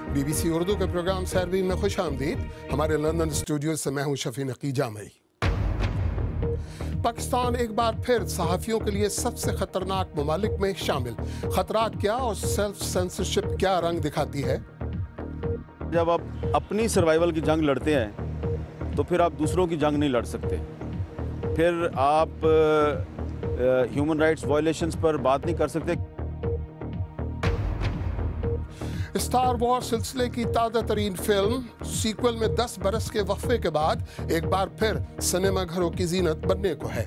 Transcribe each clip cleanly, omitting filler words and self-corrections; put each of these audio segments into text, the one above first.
BBC Urdu के programme सैरवीन में खुश आमदीद। हमारे लंदन स्टूडियो से मैं हूं शफी नकी जामई। पाकिस्तान एक बार फिर सहाफ़ियों के लिए सबसे खतरनाक ममालिक में शामिल। खतरात क्या और सेल्फ सेंसरशिप क्या रंग दिखाती है? जब आप अपनी सर्वाइवल की जंग लड़ते हैं तो फिर आप दूसरों की जंग नहीं लड़ सकते। फिर आप ह्यूमन राइट्स वायलेशंस पर बात नहीं कर सकते। स्टार वॉर सिलसिले की ताज़ा तरीन फिल्म सीक्वल में 10 बरस के वक्फे के बाद एक बार फिर सिनेमा घरों की जीनत बनने को है।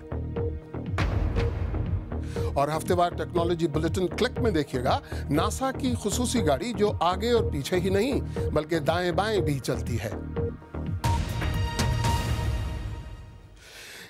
और हफ्तेवार टेक्नोलॉजी बुलेटिन क्लिक में देखिएगा नासा की खुसूसी गाड़ी जो आगे और पीछे ही नहीं बल्कि दाएं बाएं भी चलती है।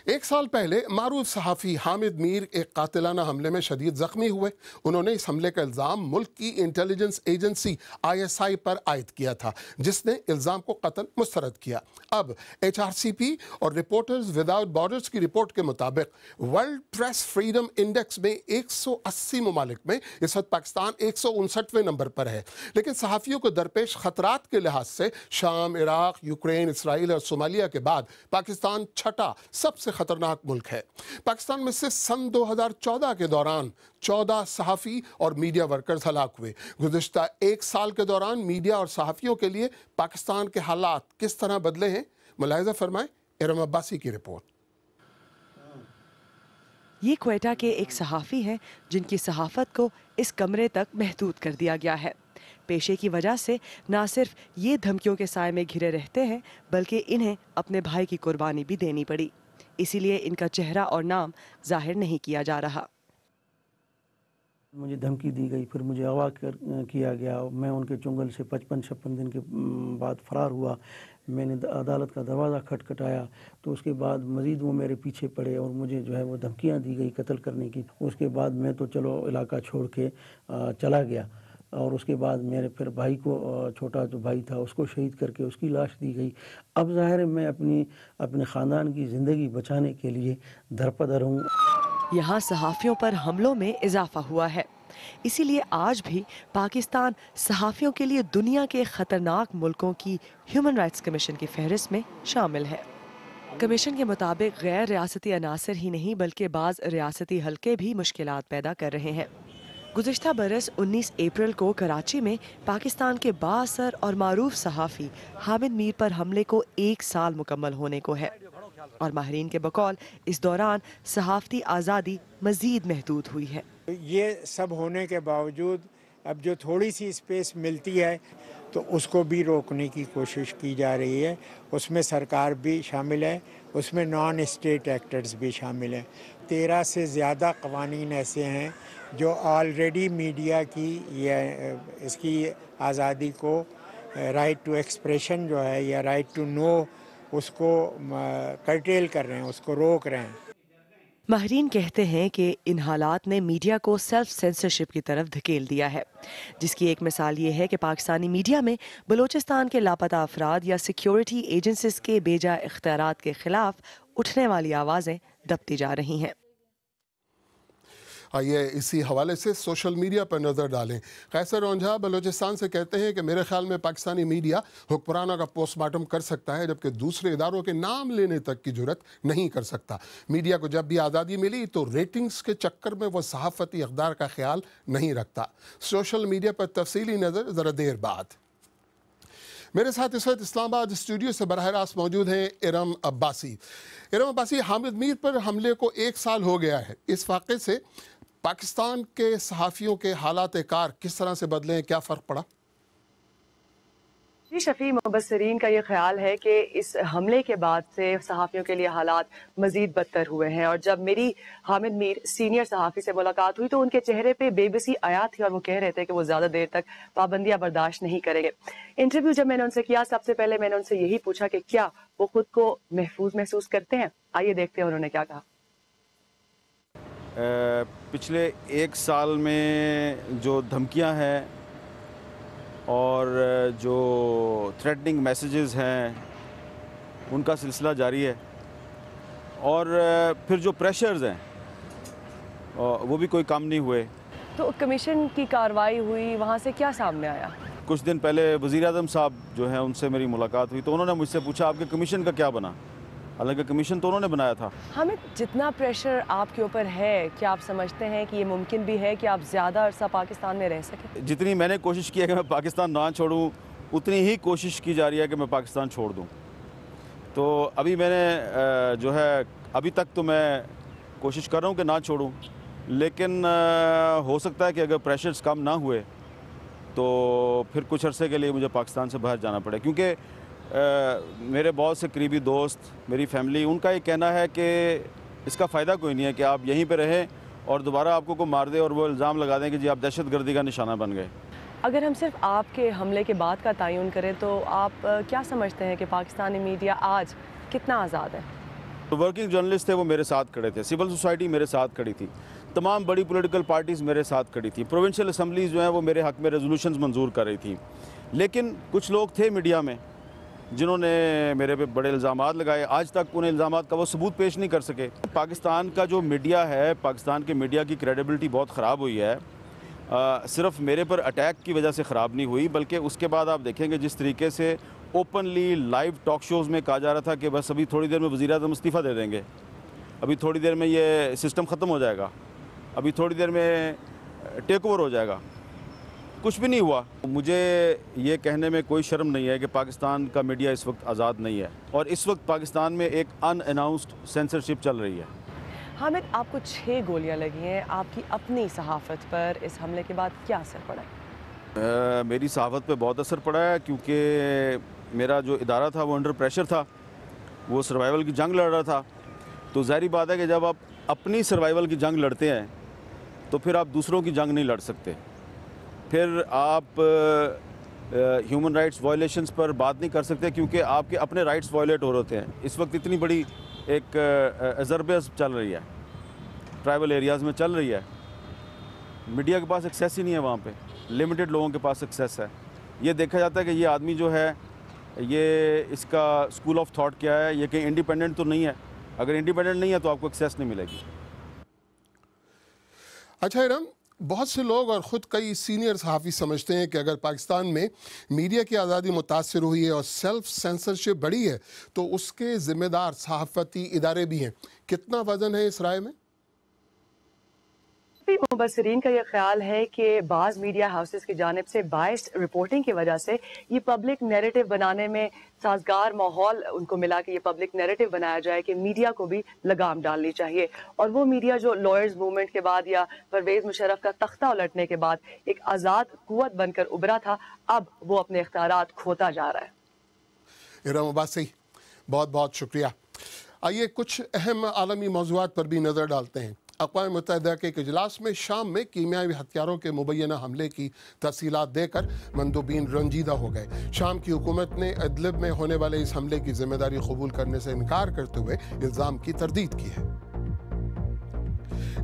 एक साल पहले मारूफ सहाफ़ी हामिद मीर एक कातिलाना हमले में शदीद जख्मी हुए। उन्होंने इस हमले का इल्ज़ाम मुल्क की इंटेलिजेंस एजेंसी ISI पर आयद किया था, जिसने इल्ज़ाम को कतन मुस्तरद किया। अब HRCP और रिपोर्टर्स विदाउट बॉर्डर्स की रिपोर्ट के मुताबिक वर्ल्ड प्रेस फ्रीडम इंडेक्स में 180 ममालिक में इस वक्त पाकिस्तान 159वें नंबर पर है। लेकिन सहाफ़ियों को दरपेश खतरात के लिहाज से शाम, इराक, यूक्रेन, इसराइल और सोमालिया के बाद पाकिस्तान छठा सबसे खतरनाक मुल्क है। पाकिस्तान में से सन 2014 के दौरान 14 सहाफ़ी और मीडिया वर्कर्स हलाक हुए। गुज़िश्ता एक साल के दौरान मीडिया और सहाफ़ियों के लिए पाकिस्तान के हालात किस तरह बदले हैं, मुलाहिज़ा फरमाएं इरम अब्बासी की रिपोर्ट। ये क्वेटा के एक सहाफ़ी हैं जिनकी सहाफ़त को इस कमरे तक महदूद कर दिया गया है। पेशे की वजह से ना सिर्फ ये धमकियों के साए में घिरे रहते हैं बल्कि इन्हें अपने भाई की कुर्बानी भी देनी पड़ी। इसीलिए इनका चेहरा और नाम जाहिर नहीं किया जा रहा। मुझे धमकी दी गई, फिर मुझे अगवा किया गया। मैं उनके चुंगल से 55-56 दिन के बाद फरार हुआ। मैंने अदालत का दरवाज़ा खटखटाया तो उसके बाद मज़ीद वो मेरे पीछे पड़े और मुझे जो है वो धमकियाँ दी गई कत्ल करने की। उसके बाद मैं तो चलो इलाका छोड़ के चला गया और उसके बाद मेरे फिर भाई को, छोटा जो भाई था उसको शहीद करके उसकी लाश दी गई। अब ज़ाहिर है मैं अपने ख़ानदान की ज़िंदगी बचाने के लिए दरपदर हूँ। यहाँ सहाफ़ियों पर हमलों में इजाफा हुआ है, इसीलिए आज भी पाकिस्तान सहाफ़ियों के लिए दुनिया के ख़तरनाक मुल्कों की ह्यूमन राइट्स कमीशन की फहरिस्त में शामिल है। कमीशन के मुताबिक गैर रियासती अनासर ही नहीं बल्कि बाज़ रियासती हल्के भी मुश्किलात पैदा कर रहे हैं। गुज़िश्ता बरस 19 अप्रैल को कराची में पाकिस्तान के बाअसर और मारूफ सहाफ़ी हामिद मीर पर हमले को 1 साल मुकम्मल होने को है और माहिरीन के बकौल इस दौरान सहाफ़ती आज़ादी मज़ीद महदूद हुई है। ये सब होने के बावजूद अब जो थोड़ी सी स्पेस मिलती है तो उसको भी रोकने की कोशिश की जा रही है। उसमें सरकार भी शामिल है, उसमें नॉन स्टेट एक्टर्स भी शामिल हैं। 13 से ज़्यादा कवानीन ऐसे हैं जो ऑलरेडी मीडिया की इसकी आज़ादी को, राइट टू एक्सप्रेशन जो है या राइट टू नो, उसको कर्टेल कर रहे हैं, उसको रोक रहे हैं। माहिरीन कहते हैं कि इन हालात ने मीडिया को सेल्फ सेंसरशिप की तरफ धकेल दिया है, जिसकी एक मिसाल ये है कि पाकिस्तानी मीडिया में बलूचिस्तान के लापता अफराद या सिक्योरिटी एजेंसीज के बेजा इख्तियारात के खिलाफ उठने वाली आवाज़ें दबती जा रही हैं। आइए इसी हवाले से सोशल मीडिया पर नज़र डालें। कैसर ओंझा बलूचिस्तान से कहते हैं कि मेरे ख्याल में पाकिस्तानी मीडिया हुक्मरानों का पोस्टमार्टम कर सकता है जबकि दूसरे इदारों के नाम लेने तक की जुर्रत नहीं कर सकता। मीडिया को जब भी आज़ादी मिली तो रेटिंग्स के चक्कर में वह सहाफ़ती इक़दार का ख्याल नहीं रखता। सोशल मीडिया पर तफसीली नज़र ज़रा देर बाद। मेरे साथ इस वक्त इस्लामाबाद स्टूडियो से बराह रास्त मौजूद हैं इरम अब्बासी। इरम अब्बासी, हामिद मीर पर हमले को 1 साल हो गया है। इस वाक़े से पाकिस्तान के सहाफ़ियों के हालात कार किस तरह से बदले हैं, क्या फ़र्क पड़ा? जी शफी, मुबस्सरीन का ये ख्याल है कि इस हमले के बाद से सहाफ़ियों के लिए हालात मज़ीद बदतर हुए हैं। और जब मेरी हामिद मीर सीनियर सहाफ़ी से मुलाकात हुई तो उनके चेहरे पे बेबसी आया थी और वो कह रहे थे कि वो ज़्यादा देर तक पाबंदियाँ बर्दाश्त नहीं करेंगे। इंटरव्यू जब मैंने उनसे किया, सबसे पहले मैंने उनसे यही पूछा कि क्या वो खुद को महफूज महसूस करते हैं। आइए देखते हैं उन्होंने क्या कहा। पिछले 1 साल में जो धमकियां हैं और जो थ्रेटनिंग मैसेजेस हैं उनका सिलसिला जारी है और फिर जो प्रेशर्स हैं वो भी कोई कम नहीं हुए। तो कमीशन की कार्रवाई हुई, वहाँ से क्या सामने आया? कुछ दिन पहले वज़ीर आज़म साहब जो हैं उनसे मेरी मुलाकात हुई, तो उन्होंने मुझसे पूछा आपके कमीशन का क्या बना। हालांकि कमीशन तो उन्होंने बनाया था। हामिद, जितना प्रेशर आपके ऊपर है, क्या आप समझते हैं कि ये मुमकिन भी है कि आप ज़्यादा अरसा पाकिस्तान में रह सकें? जितनी मैंने कोशिश की है कि मैं पाकिस्तान ना छोड़ूं, उतनी ही कोशिश की जा रही है कि मैं पाकिस्तान छोड़ दूं। तो अभी मैंने जो है, अभी तक तो मैं कोशिश कर रहा हूं कि ना छोड़ूं, लेकिन हो सकता है कि अगर प्रेशर्स कम ना हुए तो फिर कुछ अरसे के लिए मुझे पाकिस्तान से बाहर जाना पड़े, क्योंकि मेरे बहुत से करीबी दोस्त, मेरी फैमिली, उनका ये कहना है कि इसका फ़ायदा कोई नहीं है कि आप यहीं पे रहें और दोबारा आपको कोई मार दे और वो इल्ज़ाम लगा दें कि जी आप दहशतगर्दी का निशाना बन गए। अगर हम सिर्फ आपके हमले के बाद का तयन करें तो आप क्या समझते हैं कि पाकिस्तानी मीडिया आज कितना आज़ाद है? तो वर्किंग जर्नलिस्ट थे वो मेरे साथ खड़े थे, सिविल सोसाइटी मेरे साथ खड़ी थी, तमाम बड़ी पॉलिटिकल पार्टीज़ मेरे साथ खड़ी थी, प्रोविंशियल असम्बलीज़ जो हैं वो मेरे हक़ में रेजोल्यूशंस मंजूर कर रही थी। लेकिन कुछ लोग थे मीडिया में जिन्होंने मेरे पे बड़े इल्ज़ामात लगाए, आज तक उन इल्ज़ामात का वो सबूत पेश नहीं कर सके। पाकिस्तान का जो मीडिया है, पाकिस्तान के मीडिया की क्रेडिबिलिटी बहुत ख़राब हुई है। सिर्फ मेरे पर अटैक की वजह से ख़राब नहीं हुई, बल्कि उसके बाद आप देखेंगे जिस तरीके से ओपनली लाइव टॉक शोज़ में कहा जा रहा था कि बस अभी थोड़ी देर में वज़ीर आज़म इस्तीफ़ा दे देंगे, अभी थोड़ी देर में ये सिस्टम ख़त्म हो जाएगा, अभी थोड़ी देर में टेक ओवर हो जाएगा, कुछ भी नहीं हुआ। मुझे ये कहने में कोई शर्म नहीं है कि पाकिस्तान का मीडिया इस वक्त आज़ाद नहीं है, और इस वक्त पाकिस्तान में एक अनअनाउंस्ड सेंसरशिप चल रही है। हामिद, आपको 6 गोलियां लगी हैं, आपकी अपनी सहाफ़त पर इस हमले के बाद क्या असर पड़ा है? मेरी सहाफ़त पे बहुत असर पड़ा है, क्योंकि मेरा जो इदारा था वो अंडर प्रेशर था, वो सर्वाइवल की जंग लड़ रहा था। तो ज़ाहिर बात है कि जब आप अपनी सर्वाइवल की जंग लड़ते हैं तो फिर आप दूसरों की जंग नहीं लड़ सकते, फिर आप ह्यूमन राइट्स वायलेशंस पर बात नहीं कर सकते, क्योंकि आपके अपने राइट्स वायलेट हो रहे होते हैं। इस वक्त इतनी बड़ी एक अजरबेज चल रही है, ट्राइबल एरियाज़ में चल रही है, मीडिया के पास एक्सेस ही नहीं है, वहाँ पे लिमिटेड लोगों के पास एक्सेस है। ये देखा जाता है कि ये आदमी जो है, ये इसका स्कूल ऑफ थॉट क्या है, ये कहीं इंडिपेंडेंट तो नहीं है। अगर इंडिपेंडेंट नहीं है तो आपको एक्सेस नहीं मिलेगी। अच्छा इरम, बहुत से लोग और ख़ुद कई सीनियर सहाफ़ी समझते हैं कि अगर पाकिस्तान में मीडिया की आज़ादी मुतासर हुई है और सेल्फ सेंसरशिप बढ़ी है तो उसके ज़िम्मेदार सहाफ़ती इदारे भी हैं। कितना वज़न है इस राय में? मुबसरीन का यह ख्याल है कि बाज़ मीडिया हाउसेस की जानिब से बायस्ड रिपोर्टिंग की वजह से ये पब्लिक नैरेटिव बनाने में साजगार माहौल उनको मिला कि ये पब्लिक नैरेटिव बनाया जाए कि मीडिया को भी लगाम डालनी चाहिए, और वो मीडिया जो लॉयर्स मूवमेंट के बाद या परवेज़ मुशर्रफ का तख्ता उलटने के बाद एक आज़ाद कुव्वत बनकर उभरा था, अब वो अपने इख्तियारात खोता जा रहा है। इरम अब्बासी, बहुत बहुत शुक्रिया। आइए कुछ अहम आलमी मौज़ूआत पर भी नज़र डालते हैं। अक़वाम मुत्तहिदा के एक इजलास में शाम में कीमियावी हथियारों के मुबैना हमले की तफसीलात देकर मंदूबीन रंजीदा हो गए। शाम की हुकूमत ने इदलिब में होने वाले इस हमले की जिम्मेदारी कबूल करने से इनकार करते हुए इल्ज़ाम की तरदीद की है।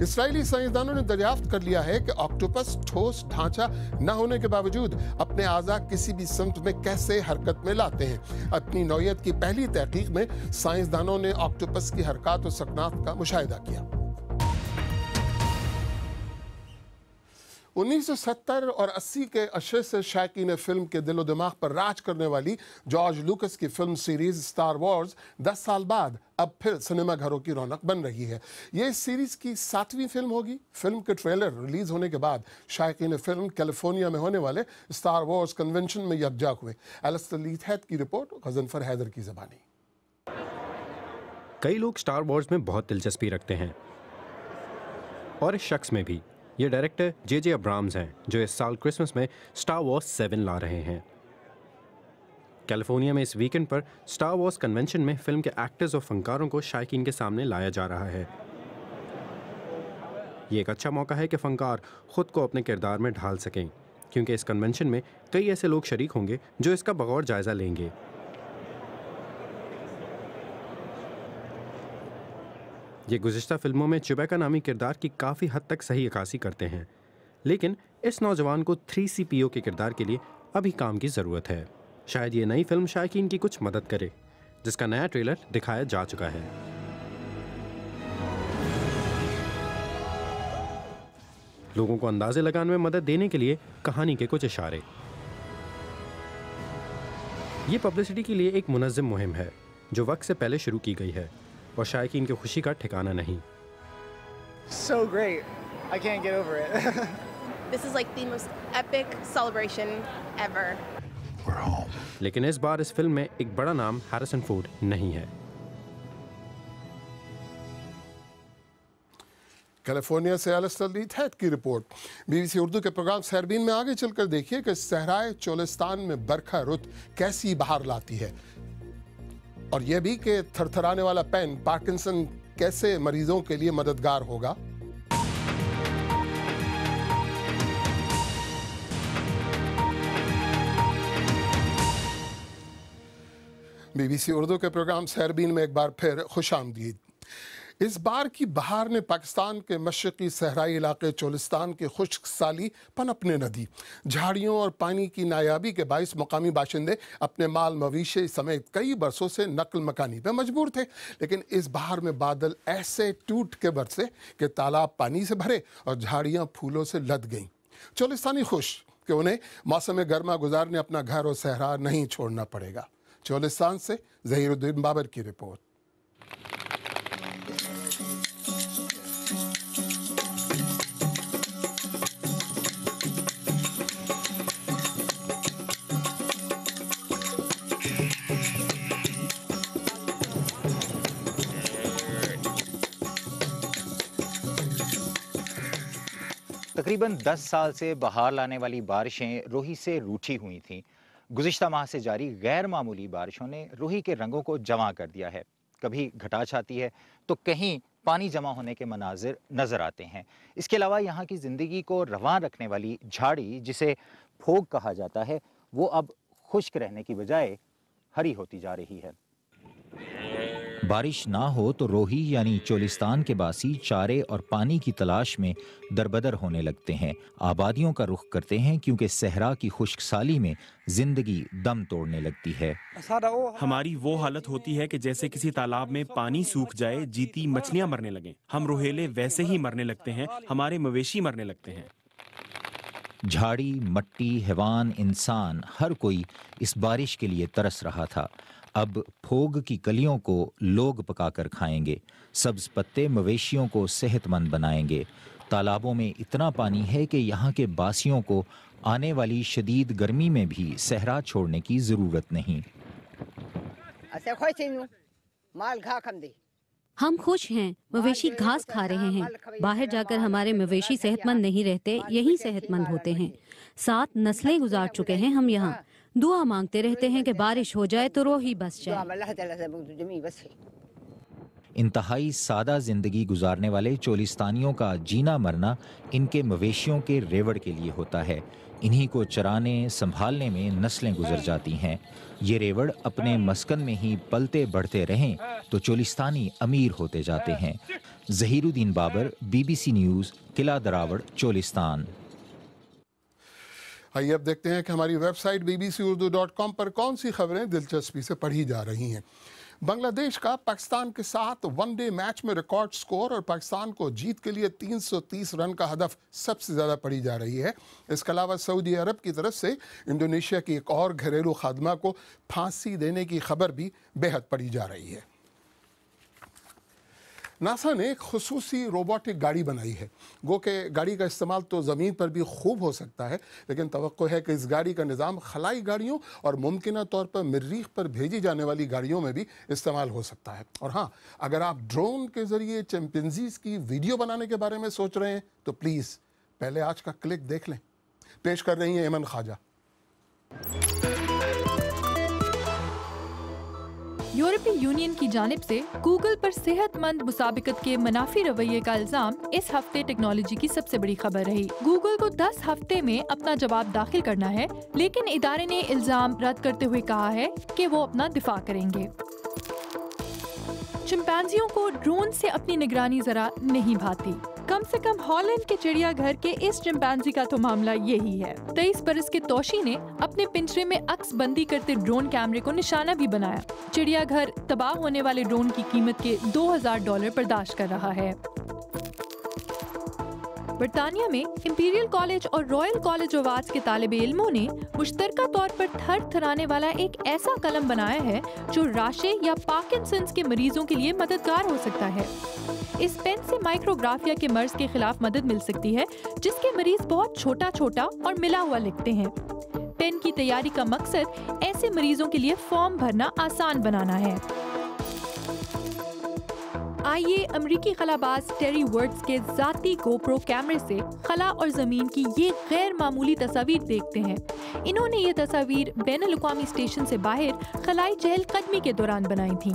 इस्राएली साइंसदानों ने दरियाफ्त कर लिया है कि ऑक्टोपस ठोस ढांचा न होने के बावजूद अपने आज़ा किसी भी समत में कैसे हरकत में लाते हैं। अपनी नौयत की पहली तहकीक में साइंसदानों ने ऑक्टोपस की हरकत और सकनात का मुशाहिदा किया। 1970 और 80 के अशरे से शायकीन फिल्म के दिलो दिमाग पर राज करने वाली जॉर्ज लूकस की फिल्म सीरीज स्टार वॉर्स 10 साल बाद अब फिर सिनेमा घरों की रौनक बन रही है। ये इस सीरीज की 7वीं फिल्म होगी। फिल्म के ट्रेलर रिलीज होने के बाद शायकीन फिल्म कैलिफोर्निया में होने वाले स्टार वॉर्स कन्वेंशन में यकजा हुए। एलिस्टर लीथहेड की रिपोर्ट, गजनफर हैदर की ज़बानी। कई लोग स्टार वॉर्स में बहुत दिलचस्पी रखते हैं और इस शख्स में भी। ये डायरेक्टर जे अब्राम्स हैं जो इस साल क्रिसमस में स्टार वॉर्स 7 ला रहे हैं। कैलिफोर्निया में इस वीकेंड पर स्टार वॉर्स कन्वेंशन में फिल्म के एक्टर्स और फनकारों को शायकीन के सामने लाया जा रहा है। ये एक अच्छा मौका है कि फनकार खुद को अपने किरदार में ढाल सकें, क्योंकि इस कन्वेंशन में कई ऐसे लोग शरीक होंगे जो इसका बगौर जायज़ा लेंगे। ये गुज़िश्ता फिल्मों में चुबैका नामी किरदार की काफ़ी हद तक सही अक्कासी करते हैं, लेकिन इस नौजवान को 3CPO के किरदार के लिए अभी काम की ज़रूरत है। शायद ये नई फिल्म शायकीन की कुछ मदद करे, जिसका नया ट्रेलर दिखाया जा चुका है। लोगों को अंदाज़े लगाने में मदद देने के लिए कहानी के कुछ इशारे। ये पब्लिसिटी के लिए एक मुनज़्ज़म मुहिम है जो वक्त से पहले शुरू की गई है और शायकीन की खुशी का ठिकाना नहीं। So great. I can't get over it. This is like the most epic celebration ever. We're home. लेकिन इस बार इस फिल्म में एक बड़ा नाम हैरिसन फोर्ड नहीं है। कैलिफोर्निया से एलिस्टर लीथ हैट की रिपोर्ट। बीबीसी उर्दू के प्रोग्राम सहरबीन में आगे चलकर देखिए कि सहराए चोलिस्तान में बरखा रुत कैसी बहार लाती है, और यह भी कि थरथराने वाला पेन पार्किंसन कैसे मरीजों के लिए मददगार होगा। बीबीसी उर्दू के प्रोग्राम सहरबीन में एक बार फिर खुशामदीद। इस बार की बहार ने पाकिस्तान के मशरकी सहराई इलाके चोलिस्तान की खुश्क साली पनपने न दी। झाड़ियों और पानी की नायाबी के बाइस मुकामी बाशिंदे अपने माल मवेशी समेत कई बरसों से नकल मकानी पर मजबूर थे, लेकिन इस बहार में बादल ऐसे टूट के बरसे कि तालाब पानी से भरे और झाड़ियाँ फूलों से लद गईं। चोलिस्तानी खुश कि उन्हें मौसम गर्मा गुजारने अपना घर और सहरा नहीं छोड़ना पड़ेगा। चोलिस्तान से ज़हीरुद्दीन बाबर की रिपोर्ट। तकरीबन 10 साल से बहार लाने वाली बारिशें रूही से रूठी हुई थीं। गुज़िश्ता माह से जारी गैर मामूली बारिशों ने रूही के रंगों को जमा कर दिया है। कभी घटा छाती है तो कहीं पानी जमा होने के मनाजिर नजर आते हैं। इसके अलावा यहाँ की ज़िंदगी को रवां रखने वाली झाड़ी, जिसे फोग कहा जाता है, वो अब खुश्क रहने की बजाय हरी होती जा रही है। बारिश ना हो तो रोही यानी चोलिस्तान के बासी चारे और पानी की तलाश में दरबदर होने लगते हैं। आबादियों का रुख करते हैं क्योंकि सहरा की खुश्क साली में जिंदगी दम तोड़ने लगती है। हमारी वो हालत होती है कि जैसे किसी तालाब में पानी सूख जाए, जीती मछलियां मरने लगें। हम रोहेले वैसे ही मरने लगते हैं, हमारे मवेशी मरने लगते हैं। झाड़ी, मट्टी, हैवान, इंसान, हर कोई इस बारिश के लिए तरस रहा था। अब फोग की कलियों को लोग पकाकर खाएंगे, सब्ज पत्ते मवेशियों को सेहतमंद बनाएंगे। तालाबों में इतना पानी है कि यहाँ के बासियों को आने वाली शदीद गर्मी में भी सहरा छोड़ने की जरूरत नहीं। हम खुश हैं, मवेशी घास खा रहे हैं। बाहर जाकर हमारे मवेशी सेहतमंद नहीं रहते, यही सेहतमंद होते हैं। 7 नस्लें गुजार चुके हैं हम यहाँ। दुआ मांगते रहते हैं कि बारिश हो जाए तो रोही बस जाए। इंतहाई सादा जिंदगी गुजारने वाले चोलिस्तानियों का जीना मरना इनके मवेशियों के रेवड़ के लिए होता है। इन्हीं को चराने संभालने में नस्लें गुजर जाती हैं। ये रेवड़ अपने मस्कन में ही पलते बढ़ते रहें तो चोलिस्तानी अमीर होते जाते हैं। ज़हीरुद्दीन बाबर, BBC न्यूज़, किला दरावड़, चोलिस्तान। आइए अब देखते हैं कि हमारी वेबसाइट bbcurdu.com पर कौन सी खबरें दिलचस्पी से पढ़ी जा रही हैं। बांग्लादेश का पाकिस्तान के साथ वनडे मैच में रिकॉर्ड स्कोर और पाकिस्तान को जीत के लिए 330 रन का हदफ सबसे ज़्यादा पढ़ी जा रही है। इसके अलावा सऊदी अरब की तरफ से इंडोनेशिया की एक और घरेलू खादमा को फांसी देने की खबर भी बेहद पढ़ी जा रही है। नासा ने एक खुसूसी रोबोटिक गाड़ी बनाई है। गो के गाड़ी का इस्तेमाल तो ज़मीन पर भी खूब हो सकता है, लेकिन तवक्को है कि इस गाड़ी का निज़ाम खलाई गाड़ियों और मुमकिन तौर पर मरीख पर भेजी जाने वाली गाड़ियों में भी इस्तेमाल हो सकता है। और हाँ, अगर आप ड्रोन के ज़रिए चिंपैंजीज़ की वीडियो बनाने के बारे में सोच रहे हैं तो प्लीज़ पहले आज का क्लिप देख लें। पेश कर रही हैं एमन ख्वाजा। यूरोपीय यूनियन की जानिब से गूगल पर सेहतमंद मुसाबिकत के मुनाफी रवैये का इल्जाम इस हफ्ते टेक्नोलॉजी की सबसे बड़ी खबर रही। गूगल को 10 हफ्ते में अपना जवाब दाखिल करना है, लेकिन इदारे ने इल्जाम रद्द करते हुए कहा है कि वो अपना दिफा करेंगे। चिंपैंजियों को ड्रोन से अपनी निगरानी जरा नहीं भाती। कम से कम हॉलैंड के चिड़ियाघर के इस चिंपैंजी का तो मामला यही है। 23 बरस के तोशी ने अपने पिंजरे में अक्स बंदी करते ड्रोन कैमरे को निशाना भी बनाया। चिड़ियाघर तबाह होने वाले ड्रोन की कीमत के $2000 बर्दाश्त कर रहा है। बरतानिया में इंपीरियल कॉलेज और रॉयल कॉलेज ऑफ आर्ट्स के तालिबे इल्मों ने मुश्तरका तौर पर थर थराने वाला एक ऐसा कलम बनाया है जो राशे या पार्किंसंस के मरीजों के लिए मददगार हो सकता है। इस पेन से माइक्रोग्राफिया के मर्ज के खिलाफ मदद मिल सकती है, जिसके मरीज बहुत छोटा छोटा और मिला हुआ लिखते हैं। पेन की तैयारी का मकसद ऐसे मरीजों के लिए फॉर्म भरना आसान बनाना है। आइए अमरीकी खलाबाज टेरी वर्ड्स के जाती गोप्रो कैमरे से खला और जमीन की ये गैर मामूली तस्वीर देखते हैं। इन्होंने ये तस्वीर बैनुल अक़वामी स्टेशन से बाहर खलाई चहलकदमी के दौरान बनाई थी।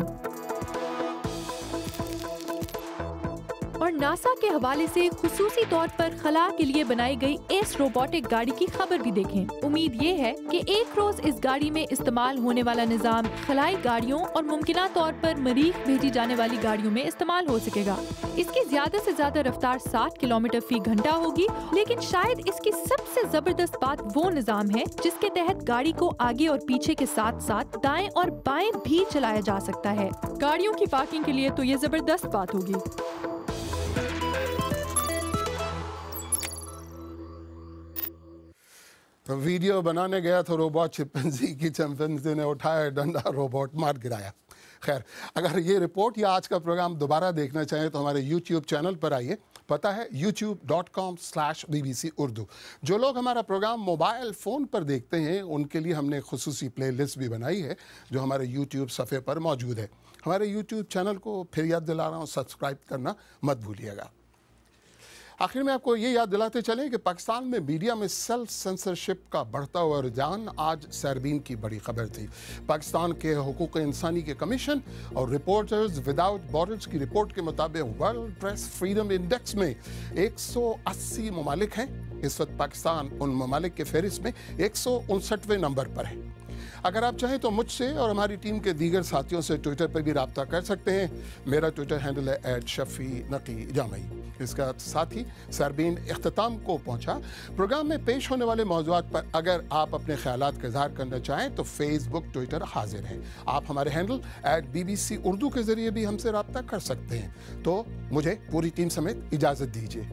और नासा के हवाले से खुसूसी तौर पर खला के लिए बनाई गई इस रोबोटिक गाड़ी की खबर भी देखें। उम्मीद ये है कि एक रोज इस गाड़ी में इस्तेमाल होने वाला निजाम खलाई गाड़ियों और मुमकिना तौर पर मरीख भेजी जाने वाली गाड़ियों में इस्तेमाल हो सकेगा। इसकी ज्यादा से ज्यादा रफ्तार 60 किलोमीटर फी घंटा होगी, लेकिन शायद इसकी सबसे जबरदस्त बात वो निजाम है जिसके तहत गाड़ी को आगे और पीछे के साथ साथ दाएं और बाएं भी चलाया जा सकता है। गाड़ियों की पार्किंग के लिए तो ये जबरदस्त बात होगी। वीडियो बनाने गया तो रोबोट चिंपैंजी की चिंपैंजी ने उठाया डंडा, रोबोट मार गिराया। खैर, अगर ये रिपोर्ट या आज का प्रोग्राम दोबारा देखना चाहें तो हमारे YouTube चैनल पर आइए। पता है youtube.com/BBC उर्दू। जो लोग हमारा प्रोग्राम मोबाइल फ़ोन पर देखते हैं उनके लिए हमने खुसूसी प्लेलिस्ट भी बनाई है जो हमारे YouTube सफ़े पर मौजूद है। हमारे YouTube चैनल को फिर याद दिला रहा हूँ, सब्सक्राइब करना मत भूलिएगा। आखिर में आपको ये याद दिलाते चलें कि पाकिस्तान में मीडिया में सेल्फ सेंसरशिप का बढ़ता हुआ रुझान आज सरबीन की बड़ी खबर थी। पाकिस्तान के हुकूक इंसानी के कमीशन और रिपोर्टर्स विदाउट बॉर्डर्स की रिपोर्ट के मुताबिक वर्ल्ड प्रेस फ्रीडम इंडेक्स में 180 ममालिक हैं। इस वक्त पाकिस्तान उन ममालिक के फहरिस्त में 159वें नंबर पर है। अगर आप चाहें तो मुझसे और हमारी टीम के दीगर साथियों से ट्विटर पर भी रब्ता कर सकते हैं। मेरा ट्विटर हैंडल है @शफ़ी_नकी_जामई। इसका साथ ही सरबीन इख्तिताम को पहुंचा। प्रोग्राम में पेश होने वाले मौज़ूआत पर अगर आप अपने ख्यालात का इज़हार करना चाहें तो फेसबुक, ट्विटर हाजिर है। आप हमारे हैंडल @BBC उर्दू के ज़रिए भी हमसे रब्ता कर सकते हैं। तो मुझे पूरी टीम समेत इजाज़त दीजिए।